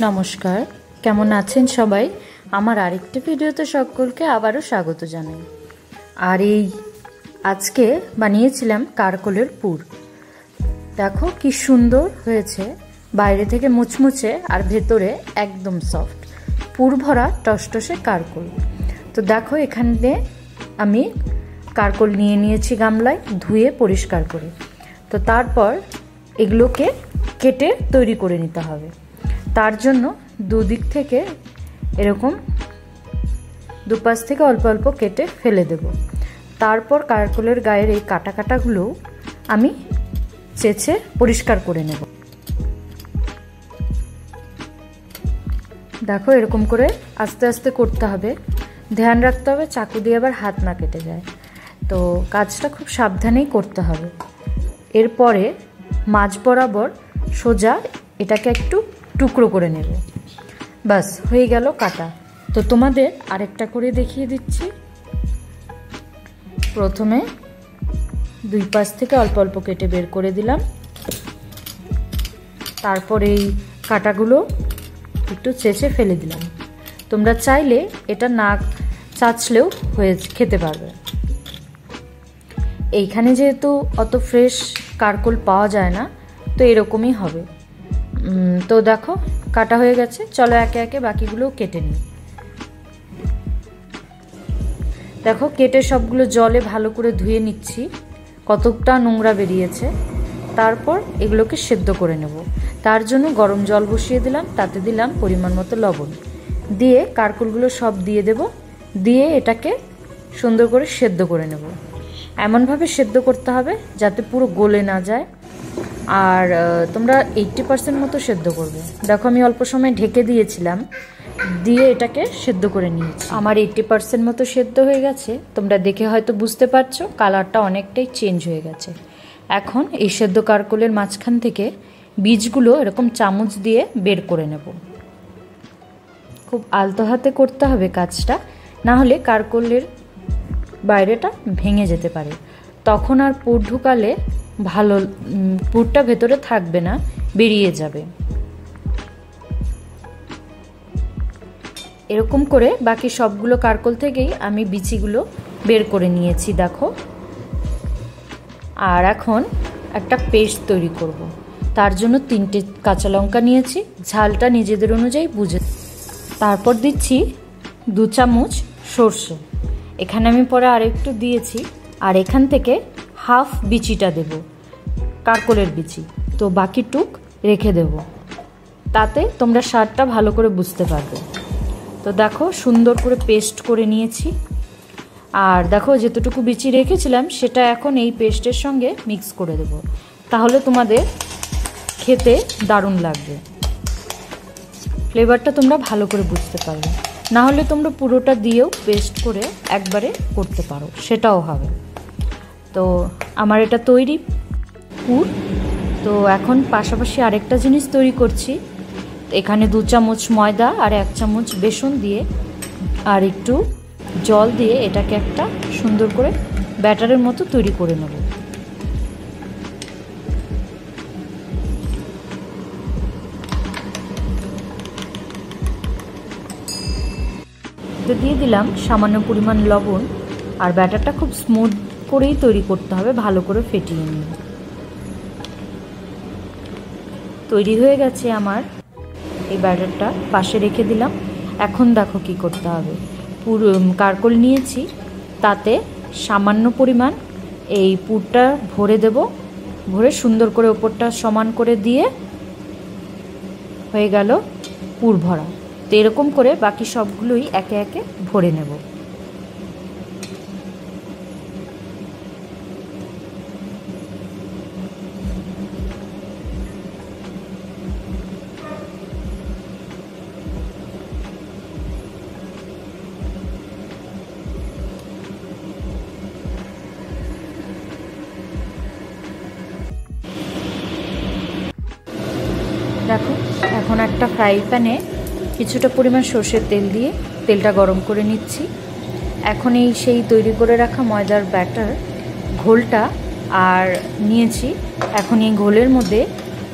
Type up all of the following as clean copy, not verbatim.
নমস্কার, কেমন আছেন সবাই? আমার আরেকটি ভিডিওতে সকলকে আবারও স্বাগত জানাই। আর এই আজকে বানিয়েছিলাম কারকলের পুর। দেখো কি সুন্দর হয়েছে, বাইরে থেকে মুচমুচে আর ভেতরে একদম সফট, পুর ভরা টসটসে কারকল। তো দেখো এখানে আমি কারকল নিয়ে নিয়েছি গামলায়, ধুয়ে পরিষ্কার করে। তো তারপর এগুলোকে কেটে তৈরি করে নিতে হবে। তার জন্য দুদিক থেকে এরকম দুপাশ থেকে অল্প অল্প কেটে ফেলে দেব। তারপর কারকলের গায়ের এই কাটা কাটাগুলো আমি চেঁচে পরিষ্কার করে নেব। দেখো এরকম করে আস্তে আস্তে করতে হবে, ধ্যান রাখতে হবে চাকু দিয়ে আবার হাত না কেটে যায়। তো কাজটা খুব সাবধানেই করতে হবে। এরপরে মাঝ বরাবর সোজা এটাকে একটু টুকরো করে নেব। বাস হয়ে গেল কাটা। তো তোমাদের আরেকটা করে দেখিয়ে দিচ্ছি। প্রথমে দুই পাশ থেকে অল্প অল্প কেটে বের করে দিলাম। তারপর এই কাটাগুলো একটু চেঁচে ফেলে দিলাম। তোমরা চাইলে এটা না চাচলেও হয়ে খেতে পারবে। এইখানে যেহেতু অত ফ্রেশ কারকল পাওয়া যায় না, তো এরকমই হবে। তো দেখো কাটা হয়ে গেছে, চলো একে একে বাকিগুলো কেটে নিই। দেখো কেটে সবগুলো জলে ভালো করে ধুয়ে নিচ্ছি, কতটা নোংরা বেরিয়েছে। তারপর এগুলোকে সেদ্ধ করে নেব। তার জন্য গরম জল বসিয়ে দিলাম, তাতে দিলাম পরিমাণ মতো লবণ, দিয়ে কারকলগুলো সব দিয়ে দেব। দিয়ে এটাকে সুন্দর করে সেদ্ধ করে নেব। এমনভাবে সেদ্ধ করতে হবে যাতে পুরো গলে না যায়। আর তোমরা 80% মতো সেদ্ধ করবে। দেখো আমি অল্প সময় ঢেকে দিয়েছিলাম, দিয়ে এটাকে সেদ্ধ করে নিয়েছি। আমার 80% মতো সেদ্ধ হয়ে গেছে। তোমরা দেখে হয়তো বুঝতে পারছো কালারটা অনেকটাই চেঞ্জ হয়ে গেছে। এখন এই সেদ্ধ কারকলের মাঝখান থেকে বীজগুলো এরকম চামচ দিয়ে বের করে নেব। খুব আলতো হাতে করতে হবে কাজটা, না হলে কারকলের বাইরেটা ভেঙে যেতে পারে। তখন আর পুর ঢুকালে ভালো, পুরটা ভেতরে থাকবে না, বেরিয়ে যাবে। এরকম করে বাকি সবগুলো কারকল থেকেই আমি বিচিগুলো বের করে নিয়েছি দেখো। আর এখন একটা পেস্ট তৈরি করব। তার জন্য 3টে কাঁচা লঙ্কা নিয়েছি, ঝালটা নিজেদের অনুযায়ী বুঝে। তারপর দিচ্ছি 2 চামচ সরষে, এখানে আমি পরে আরেকটু দিয়েছি। আর এখান থেকে হাফ বিচিটা দেব, কারকলের বিচি। তো বাকি টুক রেখে দেব, তাতে তোমরা স্বাদটা ভালো করে বুঝতে পারবে। তো দেখো সুন্দর করে পেস্ট করে নিয়েছি। আর দেখো যেতটুকু বিচি রেখেছিলাম সেটা এখন এই পেস্টের সঙ্গে মিক্স করে দেব। তাহলে তোমাদের খেতে দারুণ লাগবে, ফ্লেভারটা তোমরা ভালো করে বুঝতে পারবে। না হলে তোমরা পুরোটা দিয়েও পেস্ট করে একবারে করতে পারো, সেটাও হবে। তো আমার এটা তৈরি পুর। তো এখন পাশাপাশি আরেকটা জিনিস তৈরি করছি। এখানে 2 চামচ ময়দা আর 1 চামচ বেসন দিয়ে আর একটু জল দিয়ে এটাকে একটা সুন্দর করে ব্যাটারের মতো তৈরি করে নেব। দিয়ে দিলাম সামান্য পরিমাণ লবণ। আর ব্যাটারটা খুব স্মুথ করেই তৈরি করতে হবে, ভালো করে ফেটিয়ে নিয়ে। তৈরি হয়ে গেছে আমার এই ব্যাটারটা, পাশে রেখে দিলাম। এখন দেখো কি করতে হবে। পুরো কারকল নিয়েছি, তাতে সামান্য পরিমাণ এই পুরটা ভরে দেব। ভরে সুন্দর করে ওপরটা সমান করে দিয়ে হয়ে গেল পুর ভরা। তো এরকম করে বাকি সবগুলোই একে একে ভরে নেব। দেখো এখন একটা ফ্রাই প্যানে কিছুটা পরিমাণ সর্ষের তেল দিয়ে তেলটা গরম করে নিচ্ছি। এখন এই সেই তৈরি করে রাখা ময়দার ব্যাটার ঘোলটা আর নিয়েছি। এখন এই ঘোলের মধ্যে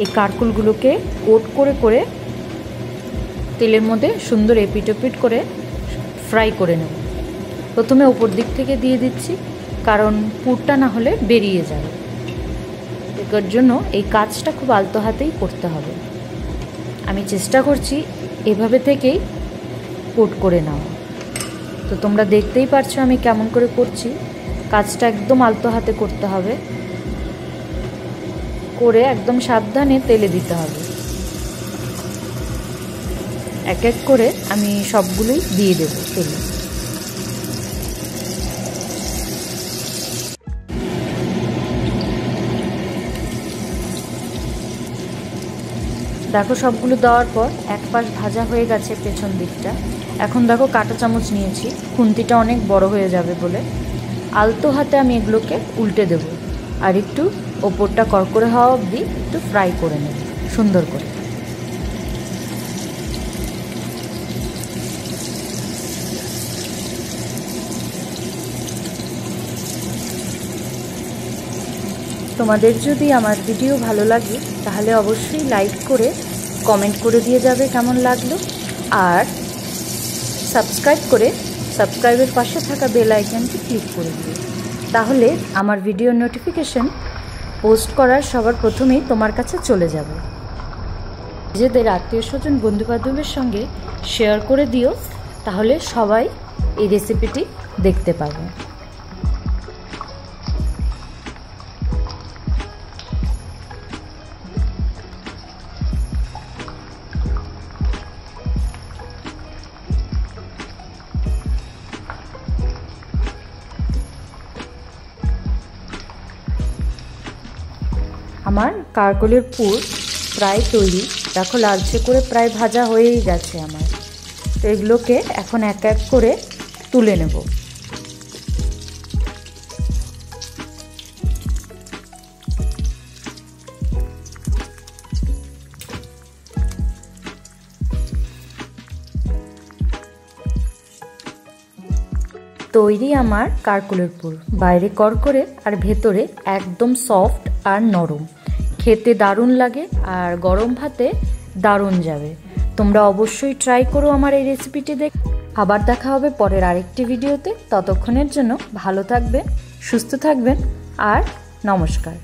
এই কারকলগুলোকে কোট করে করে তেলের মধ্যে সুন্দর এপিট ওপিট করে ফ্রাই করে নেব। প্রথমে ওপর দিক থেকে দিয়ে দিচ্ছি, কারণ পুরটা না হলে বেরিয়ে যাবে। এর জন্য এই কাজটা খুব আলতো হাতেই করতে হবে। আমি চেষ্টা করছি এভাবে থেকেই পুট করে নেওয়া। তো তোমরা দেখতেই পারছো আমি কেমন করে করছি। কাজটা একদম আলতো হাতে করতে হবে, করে একদম সাবধানে তেলে দিতে হবে। এক এক করে আমি সবগুলোই দিয়ে দেব তেলে। দেখো সবগুলো দেওয়ার পর এক পাশ ভাজা হয়ে গেছে পেছন দিকটা। এখন দেখো কাঁটা চামচ নিয়েছি, খুন্তিটা অনেক বড় হয়ে যাবে বলে আলতো হাতে আমি এগুলোকে উল্টে দেব, আর একটু ওপরটা করকরে হওয়া অবধি একটু ফ্রাই করে নেব সুন্দর করে। তোমাদের যদি আমার ভিডিও ভালো লাগে তাহলে অবশ্যই লাইক করে কমেন্ট করে দিয়ে যাবে কেমন লাগলো, আর সাবস্ক্রাইব করে সাবস্ক্রাইবের পাশে থাকা বেল আইকনটি ক্লিক করে দিও। তাহলে আমার ভিডিওর নোটিফিকেশন পোস্ট করার সবার প্রথমেই তোমার কাছে চলে যাবে। নিজেদের আত্মীয় স্বজন বন্ধুবান্ধবের সঙ্গে শেয়ার করে দিও, তাহলে সবাই এই রেসিপিটি দেখতে পাবে। আমার কারকলের পুর প্রায় তৈরি। দেখো লালচে করে প্রায় ভাজা হয়েই গেছে আমার। তো এগুলোকে এখন এক এক করে তুলে নেব। তৈরি আমার কারকলের পুর, বাইরে করকরে আর ভেতরে একদম সফট আর নরম। খেতে দারুণ লাগে আর গরম ভাতে দারুণ যাবে। তোমরা অবশ্যই ট্রাই করো আমার এই রেসিপিটি দেখে। আবার দেখা হবে পরের আরেকটি ভিডিওতে। ততক্ষণের জন্য ভালো থাকবেন, সুস্থ থাকবেন আর নমস্কার।